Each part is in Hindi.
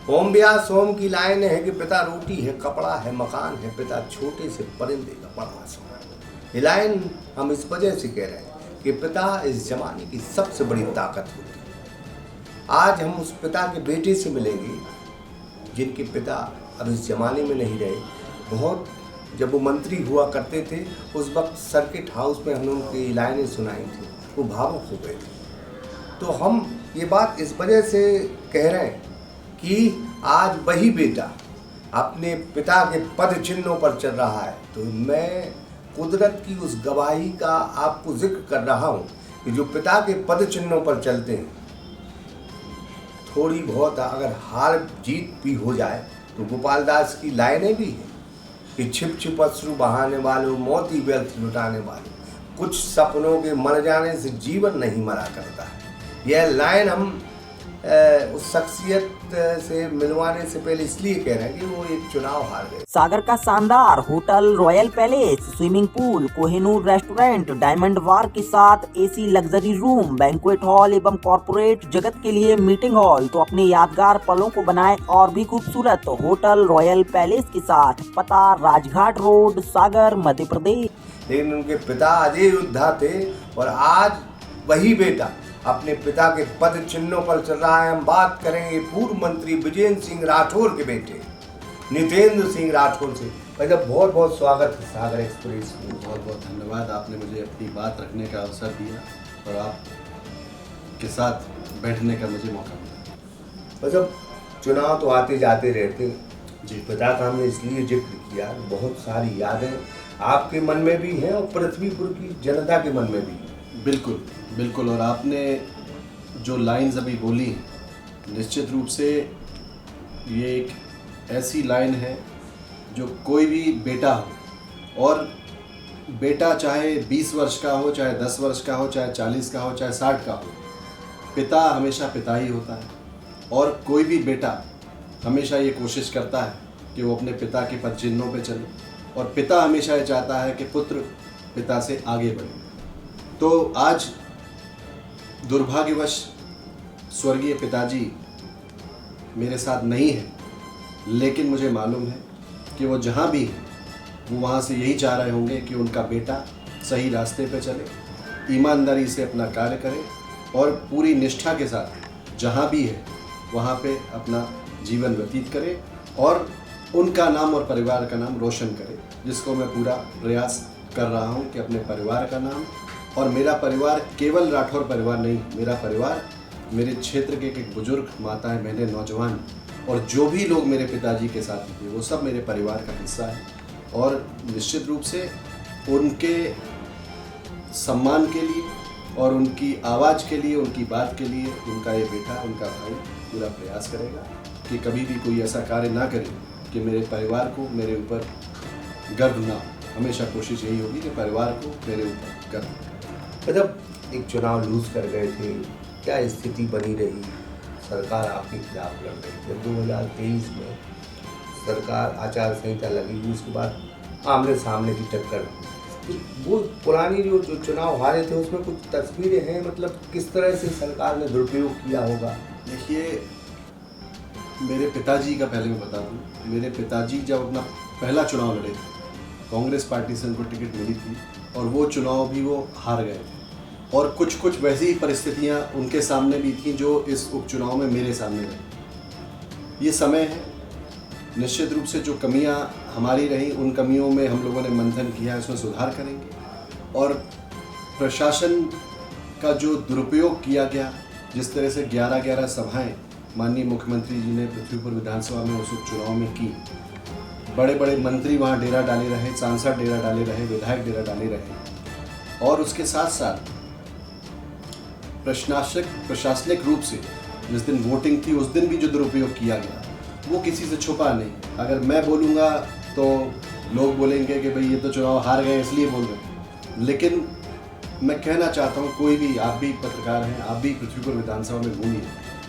ओम व्यास ओम की लाइन है कि पिता रोटी है, कपड़ा है, मकान है, पिता छोटे से परिंदे का बड़ा आसमान। ये लाइन हम इस वजह से कह रहे हैं कि पिता इस जमाने की सबसे बड़ी ताकत होती है। आज हम उस पिता के बेटे से मिलेंगे जिनके पिता अब इस जमाने में नहीं रहे। बहुत जब वो मंत्री हुआ करते थे उस वक्त सर्किट हाउस में हम लोगों की लाइनें सुनाई थी, वो भावुक हो गए थे। तो हम ये बात इस वजह से कह रहे हैं कि आज वही बेटा अपने पिता के पद चिन्हों पर चल रहा है। तो मैं कुदरत की उस गवाही का आपको जिक्र कर रहा हूँ कि जो पिता के पद चिन्हों पर चलते हैं, थोड़ी बहुत अगर हार जीत भी हो जाए तो गोपाल दास की लाइनें भी हैं कि छिप छिप अश्रु बहाने वालों, मोती व्यर्थ लुटाने वालों, कुछ सपनों के मर जाने से जीवन नहीं मरा करता है। यह लाइन हम उस शख्सियत से मिलवाने से पहले इसलिए कह रहे हैं कि वो एक चुनाव हार गए। सागर का शानदार hotel royal palace, swimming pool, Kohinoor restaurant, diamond bar के साथ AC luxury room, banquet hall एवं कॉर्पोरेट जगत के लिए मीटिंग हॉल। तो अपने यादगार पलों को बनाए और भी खूबसूरत। होटल रॉयल पैलेस के साथ, पता राजघाट रोड, सागर, मध्य प्रदेश। लेकिन उनके पिता अजय योद्धा थे और आज वही बेटा अपने पिता के पद चिन्हों पर चल रहा है। हम बात करेंगे पूर्व मंत्री विजेंद्र सिंह राठौर के बेटे नितेंद्र सिंह राठौर से। भाई बहुत बहुत स्वागत है सागर एक्सप्रेस में। बहुत बहुत धन्यवाद, आपने मुझे अपनी बात रखने का अवसर दिया और आपके साथ बैठने का मुझे मौका मिला। मतलब चुनाव तो आते जाते रहते जी, पिता का हमने इसलिए जिक्र किया, बहुत सारी यादें आपके मन में भी हैं और पृथ्वीपुर की जनता के मन में भी। बिल्कुल बिल्कुल। और आपने जो लाइंस अभी बोली, निश्चित रूप से ये एक ऐसी लाइन है जो कोई भी बेटा हो, और बेटा चाहे 20 वर्ष का हो, चाहे 10 वर्ष का हो, चाहे 40 का हो, चाहे 60 का हो, पिता हमेशा पिता ही होता है। और कोई भी बेटा हमेशा ये कोशिश करता है कि वो अपने पिता के पद चिन्हों पे चले, और पिता हमेशा ये चाहता है कि पुत्र पिता से आगे बढ़े। तो आज दुर्भाग्यवश स्वर्गीय पिताजी मेरे साथ नहीं है, लेकिन मुझे मालूम है कि वो जहाँ भी हैं वो वहाँ से यही चाह रहे होंगे कि उनका बेटा सही रास्ते पे चले, ईमानदारी से अपना कार्य करे और पूरी निष्ठा के साथ जहाँ भी है वहाँ पे अपना जीवन व्यतीत करे और उनका नाम और परिवार का नाम रोशन करे, जिसको मैं पूरा प्रयास कर रहा हूँ कि अपने परिवार का नाम, और मेरा परिवार केवल राठौर परिवार नहीं, मेरा परिवार मेरे क्षेत्र के एक बुजुर्ग, माताएं, बहनें, नौजवान और जो भी लोग मेरे पिताजी के साथ थे वो सब मेरे परिवार का हिस्सा है। और निश्चित रूप से उनके सम्मान के लिए और उनकी आवाज़ के लिए, उनकी बात के लिए उनका ये बेटा, उनका भाई पूरा प्रयास करेगा कि कभी भी कोई ऐसा कार्य ना करे कि मेरे परिवार को मेरे ऊपर गर्व ना हो। हमेशा कोशिश यही होगी कि परिवार को मेरे ऊपर गर्व हो। मतलब एक चुनाव लूज कर गए थे, क्या स्थिति बनी रही, सरकार आपके खिलाफ लड़ रही थी। 2023 में सरकार आचार संहिता लगी, उसके बाद आमने सामने की टक्कर। वो पुरानी जो चुनाव हारे थे उसमें कुछ तस्वीरें हैं, मतलब किस तरह से सरकार ने दुरुपयोग किया होगा। देखिए, मेरे पिताजी का पहले मैं बता दूं, मेरे पिताजी जब अपना पहला चुनाव लड़े थे, कांग्रेस पार्टी से उनको टिकट मिली थी और वो चुनाव भी वो हार गए थे। और कुछ वैसी ही परिस्थितियाँ उनके सामने भी थी जो इस उपचुनाव में मेरे सामने रही। ये समय है, निश्चित रूप से जो कमियां हमारी रहीं उन कमियों में हम लोगों ने मंथन किया, इसमें सुधार करेंगे। और प्रशासन का जो दुरुपयोग किया गया, जिस तरह से 11 सभाएं माननीय मुख्यमंत्री जी ने पृथ्वीपुर विधानसभा में उस उपचुनाव में की, बड़े बड़े मंत्री वहाँ डेरा डाले रहे, सांसद डेरा डाले रहे, विधायक डेरा डाले रहे, और उसके साथ साथ प्रशासनिक रूप से जिस दिन वोटिंग थी उस दिन भी जो दुरुपयोग किया गया वो किसी से छुपा नहीं। अगर मैं बोलूँगा तो लोग बोलेंगे कि भाई ये तो चुनाव हार गए इसलिए बोल रहे हैं, लेकिन मैं कहना चाहता हूँ, कोई भी, आप भी पत्रकार हैं, आप भी पृथ्वीपुर विधानसभा में घूमिए,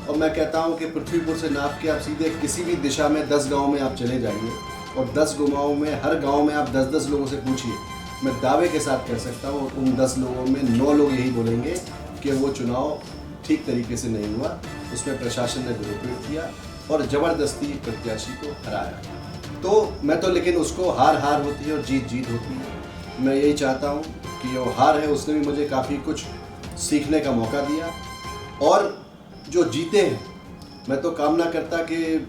और मैं कहता हूँ कि पृथ्वीपुर से नाप के आप सीधे किसी भी दिशा में 10 गाँव में आप चले जाइए और 10 गाँव में, हर गाँव में आप 10-10 लोगों से पूछिए, मैं दावे के साथ कह सकता हूँ उन 10 लोगों में 9 लोग यही बोलेंगे कि वो चुनाव ठीक तरीके से नहीं हुआ, उसमें प्रशासन ने दुरुपयोग किया। और ज़बरदस्ती प्रत्याशी को हराया। तो मैं तो लेकिन उसको हार हार होती है और जीत जीत होती है। मैं यही चाहता हूँ कि जो हार है उसने भी मुझे काफ़ी कुछ सीखने का मौका दिया, और जो जीते हैं मैं तो कामना करता कि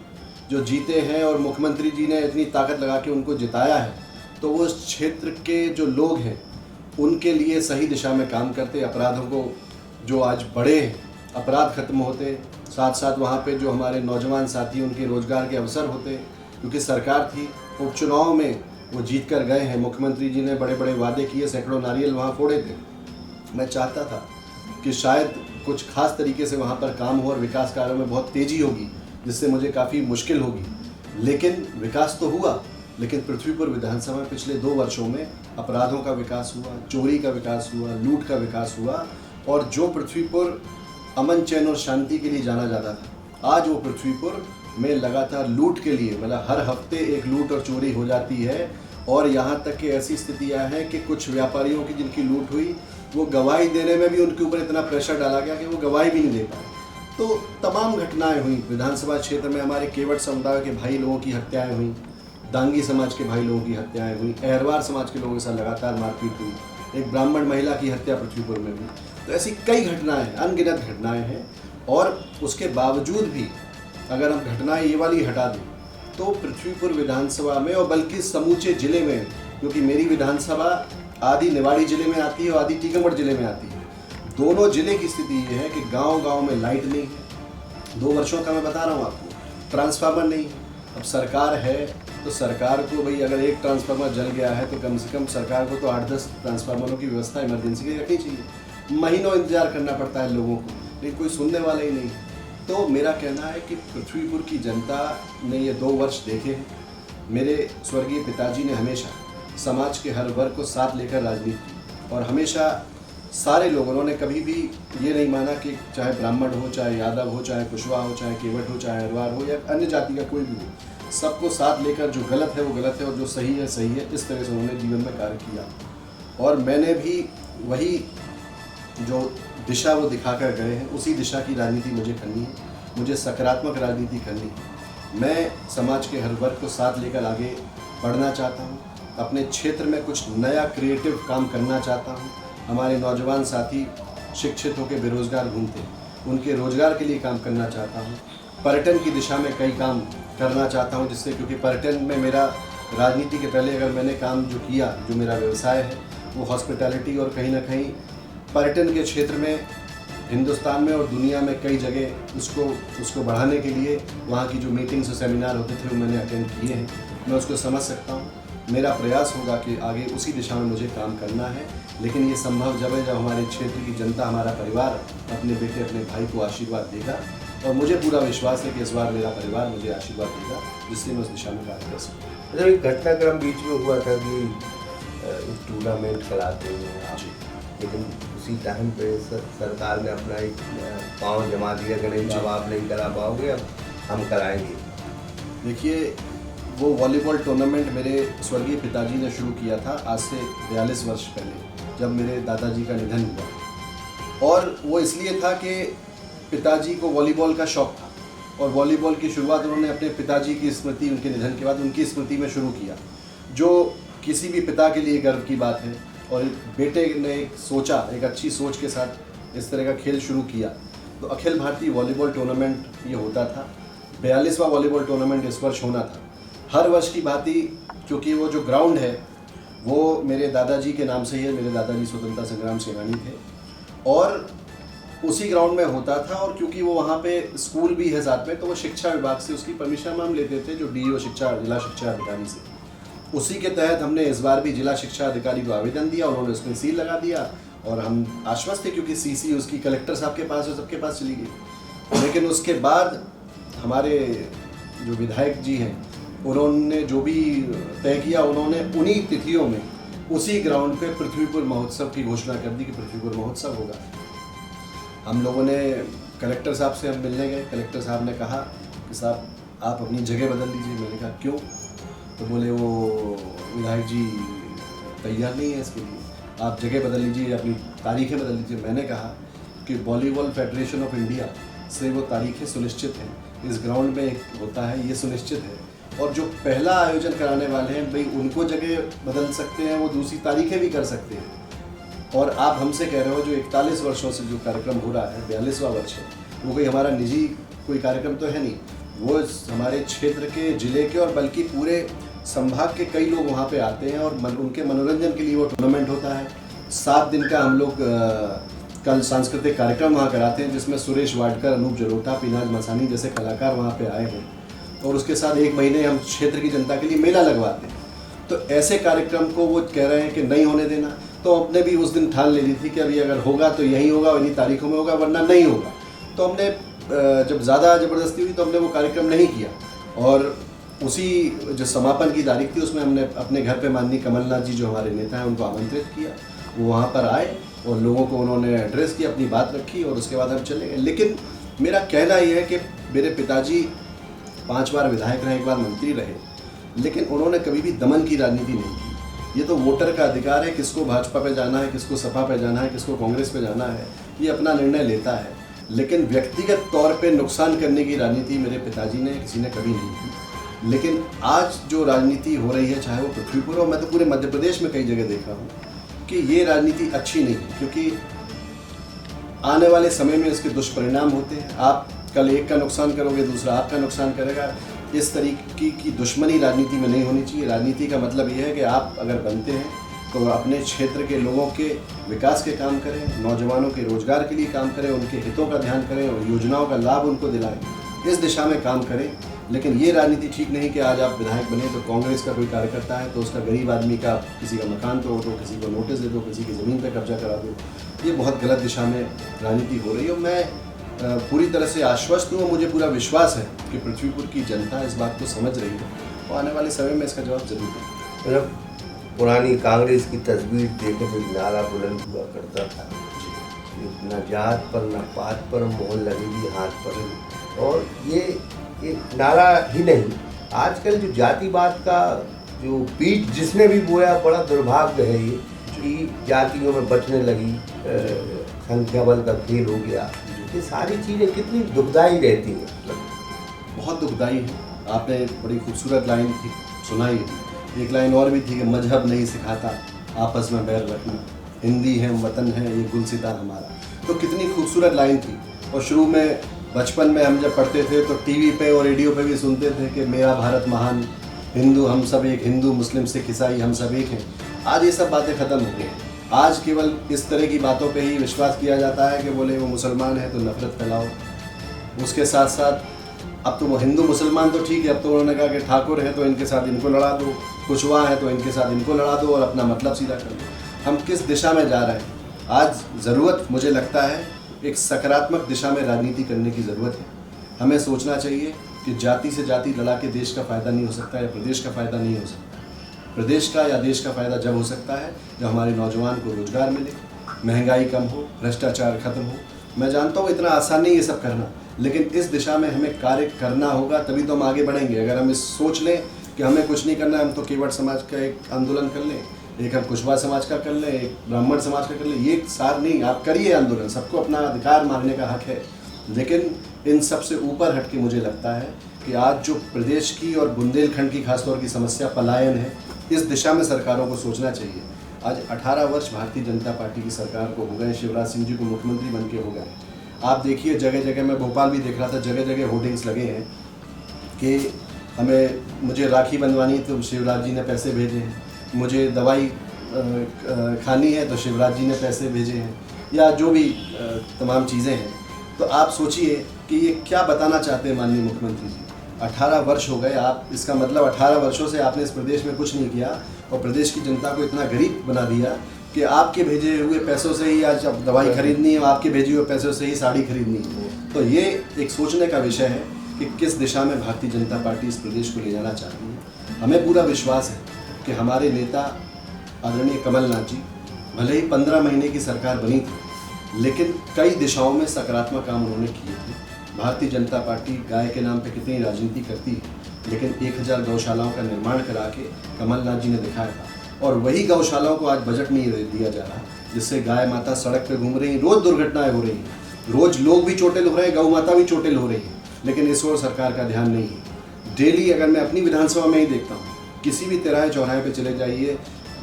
जो जीते हैं और मुख्यमंत्री जी ने इतनी ताकत लगा के उनको जिताया है, तो वो उस क्षेत्र के जो लोग हैं उनके लिए सही दिशा में काम करते, अपराधों को जो आज बढ़े हैं अपराध खत्म होते, साथ साथ वहाँ पे जो हमारे नौजवान साथी उनके रोज़गार के अवसर होते, क्योंकि सरकार थी उपचुनाव में वो जीत कर गए हैं, मुख्यमंत्री जी ने बड़े बड़े वादे किए, सैकड़ों नारियल वहाँ फोड़े थे। मैं चाहता था कि शायद कुछ खास तरीके से वहाँ पर काम हो और विकास कार्यों में बहुत तेज़ी होगी, जिससे मुझे काफ़ी मुश्किल होगी, लेकिन विकास तो हुआ। लेकिन पृथ्वीपुर विधानसभा में पिछले 2 वर्षों में अपराधों का विकास हुआ, चोरी का विकास हुआ, लूट का विकास हुआ, और जो पृथ्वीपुर अमन चैन और शांति के लिए जाना जाता था, आज वो पृथ्वीपुर में लगातार लूट के लिए, मतलब हर हफ्ते एक लूट और चोरी हो जाती है। और यहाँ तक कि ऐसी स्थितियाँ हैं कि कुछ व्यापारियों की जिनकी लूट हुई, वो गवाही देने में भी उनके ऊपर इतना प्रेशर डाला गया कि वो गवाही भी नहीं दे पाए। तो तमाम घटनाएं हुई विधानसभा क्षेत्र में। हमारे केवट समुदाय के भाई लोगों की हत्याएं हुई, दांगी समाज के भाई लोगों की हत्याएं हुई, अहरवार समाज के लोगों के साथ लगातार मारपीट हुई, एक ब्राह्मण महिला की हत्या पृथ्वीपुर में हुई। तो ऐसी कई घटनाएं, अनगिनत घटनाएं हैं। और उसके बावजूद भी अगर हम घटनाएं ये वाली हटा दें, तो पृथ्वीपुर विधानसभा में, और बल्कि समूचे ज़िले में, क्योंकि मेरी विधानसभा आधी निवाड़ी ज़िले में आती है और आधी टीकमगढ़ ज़िले में आती है, दोनों ज़िले की स्थिति ये है कि गांव-गांव में लाइट नहीं है। 2 वर्षों का मैं बता रहा हूँ आपको, ट्रांसफार्मर नहीं है। अब सरकार है तो सरकार को भाई अगर एक ट्रांसफार्मर जल गया है तो कम से कम सरकार को तो 8-10 ट्रांसफार्मरों की व्यवस्था इमरजेंसी की रखनी चाहिए। महीनों इंतजार करना पड़ता है लोगों को, लेकिन कोई सुनने वाला ही नहीं। तो मेरा कहना है कि पृथ्वीपुर की जनता ने ये 2 वर्ष देखे हैं। मेरे स्वर्गीय पिताजी ने हमेशा समाज के हर वर्ग को साथ लेकर राजनीति की, और हमेशा सारे लोगों, उन्होंने कभी भी ये नहीं माना कि चाहे ब्राह्मण हो, चाहे यादव हो, चाहे कुशवाहा हो, चाहे केवट हो, चाहे अरवार हो, या अन्य जाति का कोई भी हो, सबको साथ लेकर जो गलत है वो गलत है और जो सही है सही है, इस तरह से उन्होंने जीवन में कार्य किया। और मैंने भी वही जो दिशा वो दिखाकर गए हैं, उसी दिशा की राजनीति मुझे करनी है। मुझे सकारात्मक राजनीति करनी है। मैं समाज के हर वर्ग को साथ लेकर आगे बढ़ना चाहता हूँ। अपने क्षेत्र में कुछ नया क्रिएटिव काम करना चाहता हूँ। हमारे नौजवान साथी शिक्षित होकर बेरोजगार घूमते हैं, उनके रोजगार के लिए काम करना चाहता हूँ। पर्यटन की दिशा में कई काम करना चाहता हूँ, जिससे, क्योंकि पर्यटन में मेरा राजनीति के पहले अगर मैंने काम जो किया, जो मेरा व्यवसाय है वो हॉस्पिटैलिटी, और कहीं ना कहीं पर्यटन के क्षेत्र में हिंदुस्तान में और दुनिया में कई जगह उसको बढ़ाने के लिए वहाँ की जो मीटिंग्स और सेमिनार होते थे वो मैंने अटेंड किए हैं। मैं उसको समझ सकता हूँ। मेरा प्रयास होगा कि आगे उसी दिशा में मुझे काम करना है, लेकिन ये संभव जब है जब हमारे क्षेत्र की जनता, हमारा परिवार अपने बेटे, अपने भाई को आशीर्वाद देगा। और मुझे पूरा विश्वास है कि इस बार मेरा परिवार मुझे आशीर्वाद देगा, जिससे मैं उस दिशा में कार्य कर सकूँ। एक घटनाक्रम बीच में हुआ था कि टूर्नामेंट कराते हैं आप, लेकिन उसी टाइम पे सरकार ने अपना एक पाँव जमा दिया कि नहीं, अब आप नहीं करा पाओगे, अब हम कराएंगे। देखिए, वो वॉलीबॉल टूर्नामेंट मेरे स्वर्गीय पिताजी ने शुरू किया था आज से 42 वर्ष पहले, जब मेरे दादाजी का निधन हुआ। और वो इसलिए था कि पिताजी को वॉलीबॉल का शौक़ था, और वॉलीबॉल की शुरुआत उन्होंने अपने पिताजी की स्मृति, उनके निधन के बाद उनकी स्मृति में शुरू किया, जो किसी भी पिता के लिए गर्व की बात है। और बेटे ने सोचा, एक अच्छी सोच के साथ इस तरह का खेल शुरू किया। तो अखिल भारतीय वॉलीबॉल टूर्नामेंट ये होता था। 42वां वॉलीबॉल टूर्नामेंट इस वर्ष होना था। हर वर्ष की भांति, क्योंकि वो जो ग्राउंड है वो मेरे दादाजी के नाम से ही है, मेरे दादाजी स्वतंत्रता संग्राम सेनानी थे, और उसी ग्राउंड में होता था। और क्योंकि वो वहाँ पे स्कूल भी है साथ में, तो वो शिक्षा विभाग से उसकी परमिशन हम लेते थे, जो DO शिक्षा, जिला शिक्षा अधिकारी से। उसी के तहत हमने इस बार भी जिला शिक्षा अधिकारी को आवेदन दिया, उन्होंने उसमें सील लगा दिया, और हम आश्वस्त थे क्योंकि CC उसकी कलेक्टर साहब के पास और सबके पास चली गई। लेकिन उसके बाद हमारे जो विधायक जी हैं, उन्होंने जो भी तय किया, उन्होंने उन्हीं तिथियों में उसी ग्राउंड पे पृथ्वीपुर महोत्सव की घोषणा कर दी कि पृथ्वीपुर महोत्सव होगा। हम लोगों ने कलेक्टर साहब से हम मिलने गए। कलेक्टर साहब ने कहा कि साहब आप अपनी जगह बदल लीजिए। मैंने कहा क्यों? तो बोले वो विधायक जी तैयार नहीं है इसके लिए, आप जगह बदल लीजिए, अपनी तारीखें बदल लीजिए। मैंने कहा कि वॉलीबॉल फेडरेशन ऑफ इंडिया से वो तारीखें सुनिश्चित हैं इस ग्राउंड में होता है, ये सुनिश्चित है। और जो पहला आयोजन कराने वाले हैं भाई, उनको जगह बदल सकते हैं, वो दूसरी तारीखें भी कर सकते हैं। और आप हमसे कह रहे हो जो 41 वर्षों से जो कार्यक्रम हो रहा है, 42वां वर्ष है, वो कोई हमारा निजी कोई कार्यक्रम तो है नहीं, वो हमारे क्षेत्र के, जिले के और बल्कि पूरे संभाग के कई लोग वहाँ पे आते हैं और उनके मनोरंजन के लिए वो टूर्नामेंट होता है। 7 दिन का हम लोग कल सांस्कृतिक कार्यक्रम वहाँ कराते हैं, जिसमें सुरेश वाडकर, अनूप जलोटा, पिनाज मसानी जैसे कलाकार वहाँ पे आए हैं। और उसके साथ 1 महीने हम क्षेत्र की जनता के लिए मेला लगवाते हैं। तो ऐसे कार्यक्रम को वो कह रहे हैं कि नहीं होने देना, तो हमने भी उस दिन ठान ले ली थी कि अभी अगर होगा तो यही होगा, इन्हीं तारीखों में होगा, वरना नहीं होगा। तो हमने जब ज़्यादा ज़बरदस्ती हुई तो हमने वो कार्यक्रम नहीं किया। और उसी जो समापन की तारीख थी उसमें हमने अपने घर पे माननीय कमलनाथ जी जो हमारे नेता हैं उनको आमंत्रित किया। वो वहाँ पर आए और लोगों को उन्होंने एड्रेस किया, अपनी बात रखी और उसके बाद हम चले गए। लेकिन मेरा कहना ये है कि मेरे पिताजी 5 बार विधायक रहे, 1 बार मंत्री रहे, लेकिन उन्होंने कभी भी दमन की राजनीति नहीं की। ये तो वोटर का अधिकार है, किसको भाजपा पे जाना है, किसको सपा पे जाना है, किसको कांग्रेस पे जाना है, ये अपना निर्णय लेता है। लेकिन व्यक्तिगत तौर पे नुकसान करने की राजनीति मेरे पिताजी ने, किसी ने कभी नहीं की। लेकिन आज जो राजनीति हो रही है, चाहे वो पृथ्वीपुर और मैं तो पूरे मध्य प्रदेश में कई जगह देखा हूँ कि ये राजनीति अच्छी नहीं है, क्योंकि आने वाले समय में इसके दुष्परिणाम होते हैं। आप कल एक का नुकसान करोगे, दूसरा आपका नुकसान करेगा। इस तरीके की दुश्मनी राजनीति में नहीं होनी चाहिए। राजनीति का मतलब ये है कि आप अगर बनते हैं तो अपने क्षेत्र के लोगों के विकास के काम करें, नौजवानों के रोजगार के लिए काम करें, उनके हितों का ध्यान करें और योजनाओं का लाभ उनको दिलाएं, इस दिशा में काम करें। लेकिन ये राजनीति ठीक नहीं कि आज आप विधायक बने तो कांग्रेस का कोई कार्यकर्ता है तो उसका गरीब आदमी का किसी का मकान तोड़ दो, किसी को नोटिस दे दो, किसी की ज़मीन पर कब्जा करा दो। ये बहुत गलत दिशा में राजनीति हो रही है। मैं पूरी तरह से आश्वस्त हूँ और मुझे पूरा विश्वास है कि पृथ्वीपुर की जनता इस बात को समझ रही है और आने वाले समय में इसका जवाब जरूर देगी। मतलब पुरानी कांग्रेस की तस्वीर देखे तो नारा बुलंद हुआ करता था, न जात पर न पात पर, मोहन लगेगी हाथ पर। और ये एक नारा ही नहीं, आजकल जो जातिवाद का जो बीज जिसने भी बोया, बड़ा दुर्भाग्य है ये कि जातियों में बचने लगी, संख्या बल का खेल हो गया। ये सारी चीज़ें कितनी दुखदाई रहती हैं, बहुत दुखदाई है। आपने बड़ी खूबसूरत लाइन थी सुनाई, एक लाइन और भी थी कि मजहब नहीं सिखाता आपस में बैर रखना, हिंदी है वतन है ये गुलसिता हमारा। तो कितनी खूबसूरत लाइन थी। और शुरू में बचपन में हम जब पढ़ते थे तो टीवी पे और रेडियो पे भी सुनते थे कि मेरा भारत महान, हिंदू हम सब एक, हिंदू मुस्लिम सिख ईसाई हम सब एक हैं। आज ये सब बातें ख़त्म हो गई। आज केवल इस तरह की बातों पे ही विश्वास किया जाता है कि बोले वो मुसलमान है तो नफरत फैलाओ। उसके साथ साथ अब तो वो हिंदू मुसलमान तो ठीक है, अब तो उन्होंने कहा कि ठाकुर है तो इनके साथ इनको लड़ा दो, कुशवाहा है तो इनके साथ इनको लड़ा दो और अपना मतलब सीधा कर दो। हम किस दिशा में जा रहे हैं? आज ज़रूरत मुझे लगता है एक सकारात्मक दिशा में राजनीति करने की ज़रूरत है। हमें सोचना चाहिए कि जाति से जाति लड़ा के देश का फ़ायदा नहीं हो सकता या प्रदेश का फ़ायदा नहीं हो सकता। प्रदेश का या देश का फ़ायदा जब हो सकता है जब हमारे नौजवान को रोज़गार मिले, महंगाई कम हो, भ्रष्टाचार खत्म हो। मैं जानता हूँ इतना आसान नहीं ये सब करना, लेकिन इस दिशा में हमें कार्य करना होगा, तभी तो हम आगे बढ़ेंगे। अगर हम इस सोच लें कि हमें कुछ नहीं करना है, हम तो केवट समाज का एक आंदोलन कर लें, एक हम कुशवाहा समाज का कर लें, एक ब्राह्मण समाज का कर लें, ये सार नहीं। आप करिए आंदोलन, सबको अपना अधिकार मांगने का हक है, लेकिन इन सब से ऊपर हट के मुझे लगता है कि आज जो प्रदेश की और बुंदेलखंड की खासतौर की समस्या पलायन है, इस दिशा में सरकारों को सोचना चाहिए। आज 18 वर्ष भारतीय जनता पार्टी की सरकार को हो गए, शिवराज सिंह जी को मुख्यमंत्री बन के हो गए। आप देखिए जगह जगह, मैं भोपाल भी देख रहा था, जगह जगह होर्डिंग्स लगे हैं कि मुझे राखी बंधवानी तो शिवराज जी ने पैसे भेजे हैं, मुझे दवाई खानी है तो शिवराज जी ने पैसे भेजे हैं, या जो भी तमाम चीज़ें हैं। तो आप सोचिए कि ये क्या बताना चाहते हैं माननीय मुख्यमंत्री जी। 18 वर्ष हो गए, आप इसका मतलब 18 वर्षों से आपने इस प्रदेश में कुछ नहीं किया और प्रदेश की जनता को इतना गरीब बना दिया कि आपके भेजे हुए पैसों से ही आज अब दवाई खरीदनी है, आपके भेजे हुए पैसों से ही साड़ी खरीदनी है। तो ये एक सोचने का विषय है कि किस दिशा में भारतीय जनता पार्टी इस प्रदेश को ले जाना चाहती है। हमें पूरा विश्वास है कि हमारे नेता आदरणीय कमलनाथ जी, भले ही 15 महीने की सरकार बनी थी, लेकिन कई दिशाओं में सकारात्मक काम उन्होंने किए थे। भारतीय जनता पार्टी गाय के नाम पे कितनी राजनीति करती है, लेकिन 1000 गौशालाओं का निर्माण करा के कमलनाथ जी ने दिखाया था। और वही गौशालाओं को आज बजट नहीं दिया जा रहा, जिससे गाय माता सड़क पे घूम रही हैं, रोज़ दुर्घटनाएं हो रही हैं, रोज़ लोग भी चोटिल हो रहे हैं, गौ माता भी चोटिल हो रही है। लेकिन इस ओर सरकार का ध्यान नहीं है। डेली अगर मैं अपनी विधानसभा में ही देखता हूँ, किसी भी तिराहे चौराहे पे चले जाइए,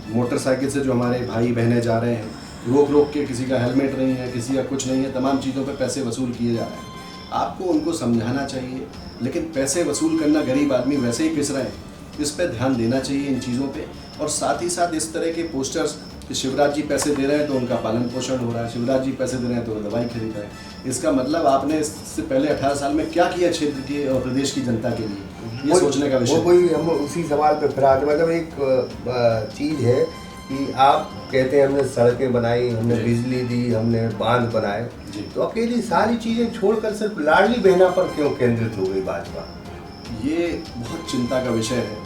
मोटरसाइकिल से जो हमारे भाई बहनें जा रहे हैं, रोक रोक के, किसी का हेलमेट नहीं है, किसी का कुछ नहीं है, तमाम चीज़ों पे पैसे वसूल किए जा रहे हैं। आपको उनको समझाना चाहिए, लेकिन पैसे वसूल करना गरीब आदमी वैसे ही पिस रहे हैं, इस पर ध्यान देना चाहिए इन चीज़ों पे। और साथ ही साथ इस तरह के पोस्टर्स कि शिवराज जी पैसे दे रहे हैं तो उनका पालन पोषण हो रहा है, शिवराज जी पैसे दे रहे हैं तो दवाई खरीद रहे हैं, इसका मतलब आपने इससे पहले 18 साल में क्या किया क्षेत्र की और प्रदेश की जनता के लिए, ये सोचने का विषय। वो कोई हम उसी सवाल पे फिर आते, मतलब एक चीज़ है कि आप कहते हैं हमने सड़कें बनाई, हमने बिजली दी, हमने बांध बनाए, तो अकेली सारी चीज़ें छोड़कर सिर्फ लाडली बहना पर क्यों केंद्रित हो गई भाजपा? ये बहुत चिंता का विषय है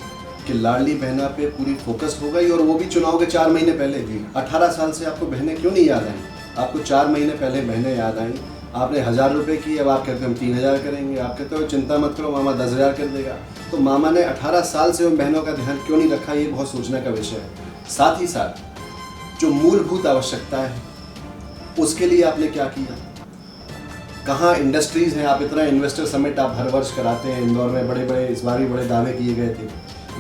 कि लाडली बहना पे पूरी फोकस हो गई, और वो भी चुनाव के 4 महीने पहले। 18 साल से आपको बहनें क्यों नहीं याद आई? आपको 4 महीने पहले बहनें याद आई, आपने 1000 रुपये की, अब आप कहते हो हम 3000 करेंगे, आप कहते हो चिंता मत करो मामा 10,000 कर देगा। तो मामा ने 18 साल से उन बहनों का ध्यान क्यों नहीं रखा, ये बहुत सोचने का विषय है। साथ ही साथ जो मूलभूत आवश्यकता है उसके लिए आपने क्या किया? कहाँ इंडस्ट्रीज़ हैं? आप इतना इन्वेस्टर समिट आप हर वर्ष कराते हैं इंदौर में, बड़े बड़े, इस बार भी बड़े दावे किए गए थे,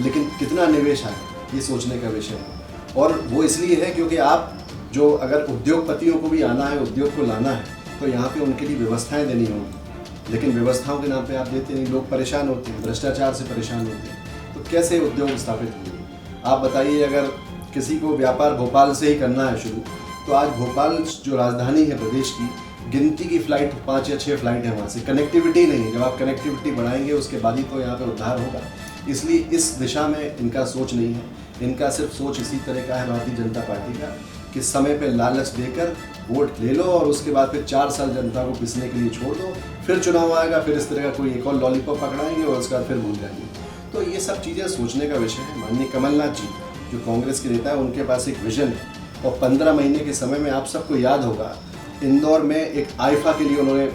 लेकिन कितना निवेश आया, ये सोचने का विषय है। और वो इसलिए है क्योंकि आप जो, अगर उद्योगपतियों को भी आना है, उद्योग को लाना है, तो यहाँ पे उनके लिए व्यवस्थाएं देनी होंगी, लेकिन व्यवस्थाओं के नाम पे आप देते नहीं, लोग परेशान होते हैं, भ्रष्टाचार से परेशान होते हैं, तो कैसे उद्योग स्थापित होंगे? आप बताइए, अगर किसी को व्यापार भोपाल से ही करना है शुरू, तो आज भोपाल जो राजधानी है प्रदेश की, गिनती की फ़्लाइट 5 या 6 फ्लाइट है, वहाँ से कनेक्टिविटी नहीं है। जब आप कनेक्टिविटी बढ़ाएंगे उसके बाद ही तो यहाँ पर उद्धार होगा। इसलिए इस दिशा में इनका सोच नहीं है, इनका सिर्फ सोच इसी तरह का है भारतीय जनता पार्टी का कि समय पे लालच देकर वोट ले लो और उसके बाद फिर 4 साल जनता को पिसने के लिए छोड़ दो, फिर चुनाव आएगा, फिर इस तरह का कोई एक और लॉलीपॉप पकड़ाएंगे और उसके बाद फिर भूल जाएंगे। तो ये सब चीज़ें सोचने का विषय है। माननीय कमलनाथ जी जो कांग्रेस के नेता है, उनके पास एक विजन है, और 15 महीने के समय में आप सबको याद होगा इंदौर में एक आईफा के लिए उन्होंने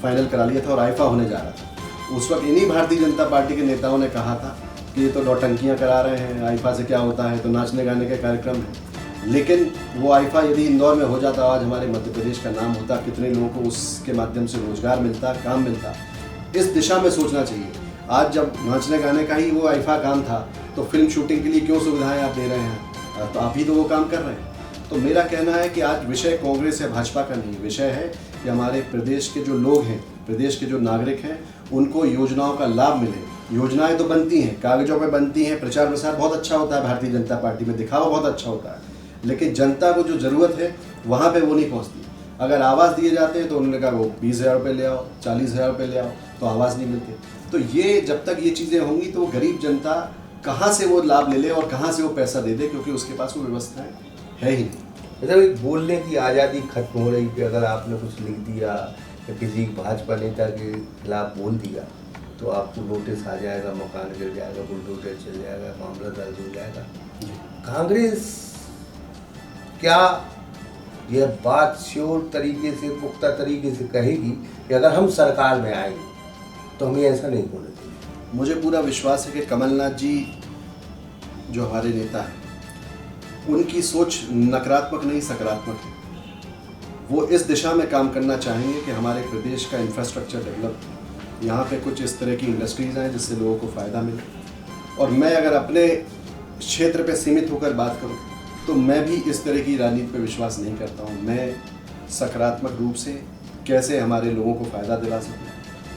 फाइनल करा लिया था, और आईफा होने जा रहा था। उस वक्त इन्हीं भारतीय जनता पार्टी के नेताओं ने कहा था कि ये तो नौटंकियाँ करा रहे हैं, आईफा से क्या होता है, तो नाचने गाने का कार्यक्रम है। लेकिन वो आईफा यदि इंदौर में हो जाता, आज हमारे मध्य प्रदेश का नाम होता, कितने लोगों को उसके माध्यम से रोजगार मिलता, काम मिलता। इस दिशा में सोचना चाहिए। आज जब नाचने गाने का ही वो आईफा काम था, तो फिल्म शूटिंग के लिए क्यों सुविधाएं आप दे रहे हैं? तो आप ही तो वो काम कर रहे हैं। तो मेरा कहना है कि आज विषय कांग्रेस या भाजपा का नहीं, विषय है कि हमारे प्रदेश के जो लोग हैं, प्रदेश के जो नागरिक हैं, उनको योजनाओं का लाभ मिले। योजनाएं तो बनती हैं, कागजों पे बनती हैं, प्रचार प्रसार बहुत अच्छा होता है भारतीय जनता पार्टी में, दिखावा बहुत अच्छा होता है, लेकिन जनता को जो ज़रूरत है वहाँ पे वो नहीं पहुँचती। अगर आवास दिए जाते हैं तो उन्होंने कहा वो 20,000 रुपये ले आओ, 40,000 रुपये ले आओ, तो आवास नहीं मिलते। तो ये जब तक ये चीज़ें होंगी तो गरीब जनता कहाँ से वो लाभ ले ले और कहाँ से वो पैसा दे दे, क्योंकि उसके पास वो व्यवस्थाएं है ही नहीं। मतलब एक बोलने की आज़ादी खत्म हो रही कि अगर आपने कुछ लिख दिया या किसी भाजपा नेता के खिलाफ बोल दिया तो आपको नोटिस आ जाएगा, मकान गिर जाएगा, बुलडोजर चल जाएगा, मामला दर्ज हो जाएगा। कांग्रेस क्या यह बात श्योर तरीके से, पुख्ता तरीके से कहेगी कि अगर हम सरकार में आएंगे तो हमें ऐसा नहीं होना चाहिए? मुझे पूरा विश्वास है कि कमलनाथ जी जो हमारे नेता हैं, उनकी सोच नकारात्मक नहीं सकारात्मक है। वो इस दिशा में काम करना चाहेंगे कि हमारे प्रदेश का इंफ्रास्ट्रक्चर डेवलप, यहाँ पे कुछ इस तरह की इंडस्ट्रीज़ आएँ जिससे लोगों को फ़ायदा मिले। और मैं अगर अपने क्षेत्र पे सीमित होकर बात करूँ तो मैं भी इस तरह की राजनीति पे विश्वास नहीं करता हूँ। मैं सकारात्मक रूप से कैसे हमारे लोगों को फ़ायदा दिला सकूँ,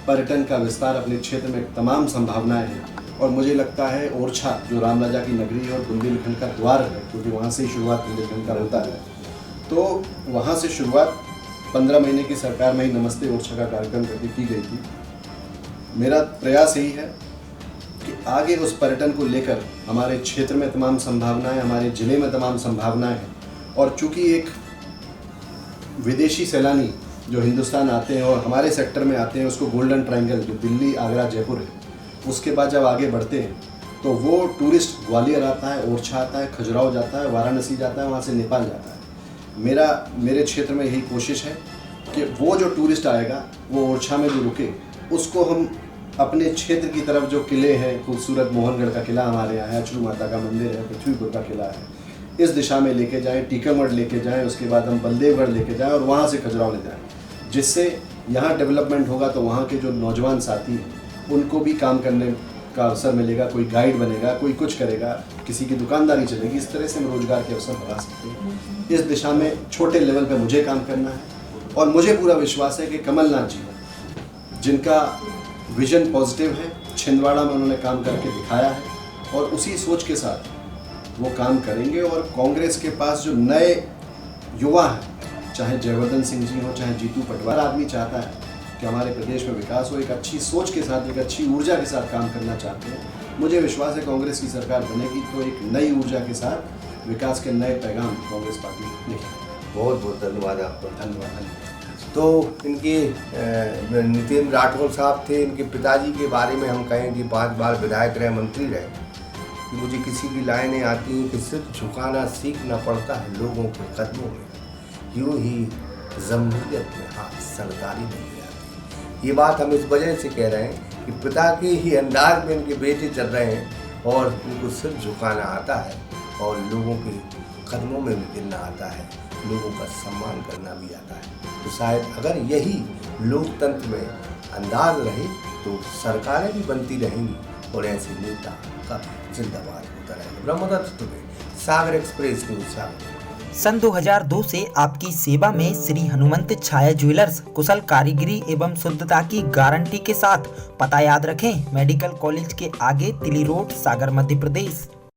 पर्यटन का विस्तार, अपने क्षेत्र में तमाम संभावनाएं हैं। और मुझे लगता है ओरछा जो राम राजा की नगरी है और बुंदेलखंड का द्वार है, क्योंकि वहाँ से ही शुरुआत बुंदेलखंड का होता है, तो वहाँ से शुरुआत 15 महीने की सरकार में ही नमस्ते ओरछा का कार्यक्रम करके की गई थी। मेरा प्रयास यही है कि आगे उस पर्यटन को लेकर हमारे क्षेत्र में तमाम संभावनाएं, हमारे ज़िले में तमाम संभावनाएं हैं। और चूँकि एक विदेशी सैलानी जो हिंदुस्तान आते हैं और हमारे सेक्टर में आते हैं, उसको गोल्डन ट्रायंगल जो दिल्ली, आगरा, जयपुर है, उसके बाद जब आगे बढ़ते हैं तो वो टूरिस्ट ग्वालियर आता है, ओरछा आता है, खजुराहो जाता है, वाराणसी जाता है, वहाँ से नेपाल जाता है। मेरे क्षेत्र में यही कोशिश है कि वो जो टूरिस्ट आएगा वो ओरछा में जो रुके, उसको हम अपने क्षेत्र की तरफ जो किले हैं, खूबसूरत मोहनगढ़ का किला हमारे यहाँ है, अचरू माता का मंदिर है, पृथ्वीपुर का किला है, इस दिशा में लेके जाएं, टीकमगढ़ लेके जाएं, उसके बाद हम बलदेवगढ़ लेके जाएं और वहाँ से खजुराहो ले जाएं, जिससे यहाँ डेवलपमेंट होगा तो वहाँ के जो नौजवान साथी हैं उनको भी काम करने का अवसर मिलेगा, कोई गाइड बनेगा, कोई कुछ करेगा, किसी की दुकानदारी चलेगी। इस तरह से हम रोजगार के अवसर बढ़ा सकते हैं। इस दिशा में छोटे लेवल पे मुझे काम करना है और मुझे पूरा विश्वास है कि कमलनाथ जी, जिनका विजन पॉजिटिव है, छिंदवाड़ा में उन्होंने काम करके दिखाया है और उसी सोच के साथ वो काम करेंगे। और कांग्रेस के पास जो नए युवा हैं, चाहे जयवर्धन सिंह जी हो, चाहे जीतू पटवार, आदमी चाहता है कि हमारे प्रदेश में विकास हो, एक अच्छी सोच के साथ, एक अच्छी ऊर्जा के साथ काम करना चाहते हैं। मुझे विश्वास है कांग्रेस की सरकार बनेगी तो एक नई ऊर्जा के साथ विकास के नए पैगाम कांग्रेस पार्टी लिखेगी। बहुत बहुत धन्यवाद आपका। धन्यवाद। तो इनके नितिन राठौर साहब थे, इनके पिताजी के बारे में हम कहें कि 5 बार विधायक रहे, मंत्री रहे, कि मुझे किसी की लाइनें आती हैं कि सिर्फ झुकाना सीखना पड़ता है लोगों के कदमों में, यूँ ही जमहूरियत में हाथ सरकारी नहीं आती। ये बात हम इस वजह से कह रहे हैं कि पिता के ही अंदाज में इनके बेटे चल रहे हैं और इनको सिर्फ झुकाना आता है और लोगों के कदमों में भी गिरना आता है, लोगों का सम्मान करना भी आता है। तो शायद अगर यही लोकतंत्र में अंदाज रहे तो सरकारें भी बनती रहेंगी और ऐसे नेता का जिंदाबाद होता रहेगा। ब्रह्मदत्त दुबे, सागर एक्सप्रेस न्यूज, सागर। सन 2002 से आपकी सेवा में श्री हनुमंत छाया ज्वेलर्स कुशल कारीगरी एवं शुद्धता की गारंटी के साथ। पता याद रखें, मेडिकल कॉलेज के आगे, तिली रोड, सागर, मध्य प्रदेश।